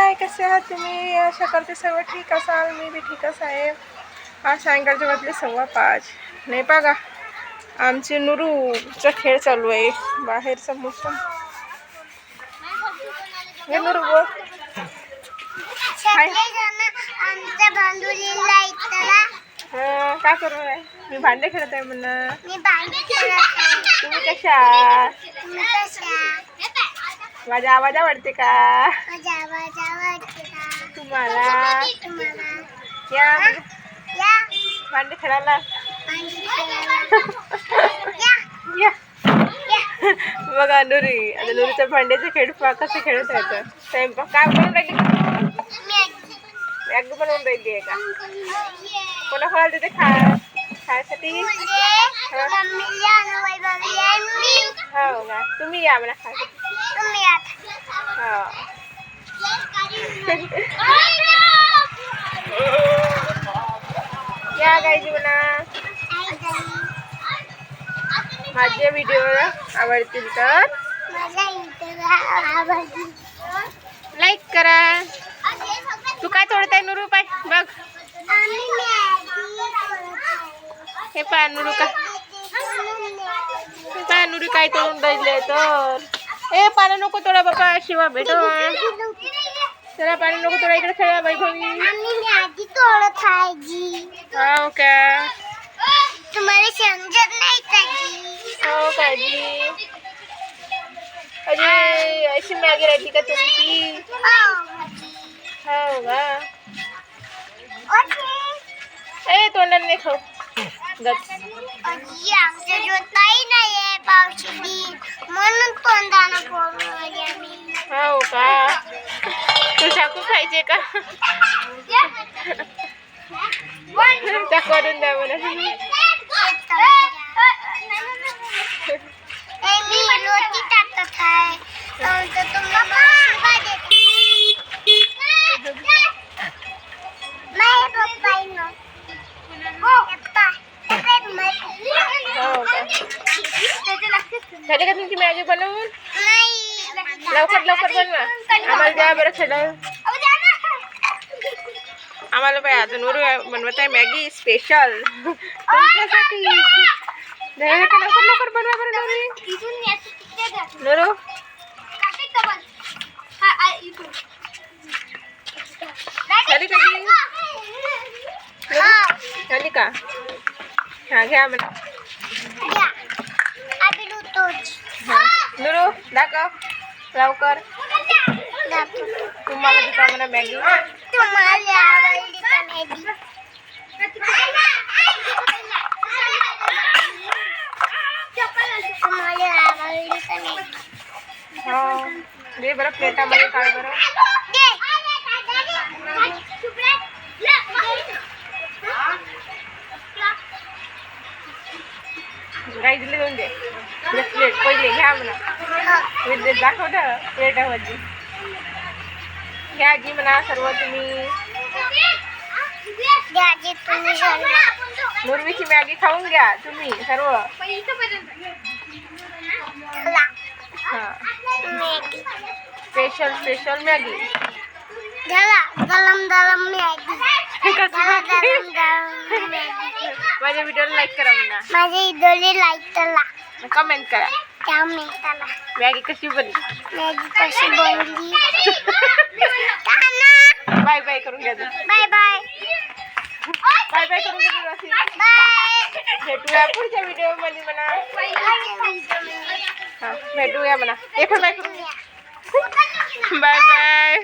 हाय, कसे आहात तुम्ही? आशा करते सर्व ठीक असाल. मी बी ठीकच आहे. आज सायंकाळचे वाजले 5:15. नाही बघा, आमची नुरूचा खेळ चालू आहे. बाहेरचा मोसम. हे नुरू बोल. काय करू आहे? मी भांडे खेळत आहे म्हणा. तुम्ही कशा? माझा आवाज आवडते का तुम्हाला? या भांडे खेळायला या. बघा नुरी, आता नुरीच्या भांड्याचे खेळ कसं खेळत राहतं. स्वयंपाक काय बनवून राहिली? मॅगी बनवून राहिली आहे का? कोणाकोणाला तिथे खायसाठी? हो का? तुम्ही या म्हणा खायसाठी. या गायजी म्हणा. माझे व्हिडिओ आवडतील तर लाईक करा. तू काय तोडत आहे नुरू? पाय बघ, हे पाय नुरू का? पाय नुरू काय तोडून राहिले तर. ए पाणी नको तोडा बाबा, शिवा भेटो. चला पाणी नको तोडा, इकडे खेळा वैभवी. हो का? तुम्हाला समजत नाही का जी? हो का जी? अरे अशी मॅगी राहते का तुमची? हो का? ए तोंडाने नाही खाऊ. आजी आमच्या जोताही नाहीये पावसाळी, म्हणून तोंडानं फोडून आम्ही. हो का? तू चाकू खायचे का? त्या करून द्या मला. मी लोटी टाकत आहे. झाली का तुमची मॅगी बनवून? लवकर लवकर बनवा, आम्हाला द्या बरं खेळायला. आम्हाला पाय अजून बनवत आहे मॅगी स्पेशल तुमच्यासाठी. लवकर लवकर बनवा बरं नोरू. नोरू झाली का जी? झाली का? हा घ्या म्हणा. नुरू दाखव लवकर. तुम्हाला दिखा म्हणा मॅगी. तुम्हाला आवडली का मॅगी? तुम्हाला आवडली का मॅगी? हो दे बरं, प्लेटामध्ये काढ बरं. गाईजले देऊन दे. प्लेट पहिले घ्या म्हणा. दाखव ना प्लेटामध्ये. घ्या जी म्हणा सर्व तुम्ही. मुरवीची मॅगी खाऊन घ्या तुम्ही सर्व. हा स्पेशल स्पेशल मॅगी. गरम गरम मॅगी. माझ्या व्हिडिओला लाईक करा म्हणा. माझ्या व्हिडिओला लाईक करा, कमेंट करा. कमेंट करा. मॅगी कशी बनली? मॅगी कशी बनली? बाय बाय करून घ्या. Bye bye. बाय बाय करून घ्या. बाय. भेटूया पुढच्या व्हिडिओ मध्ये म्हणा. हा भेटूया म्हणा. एक बाय करून. Bye bye.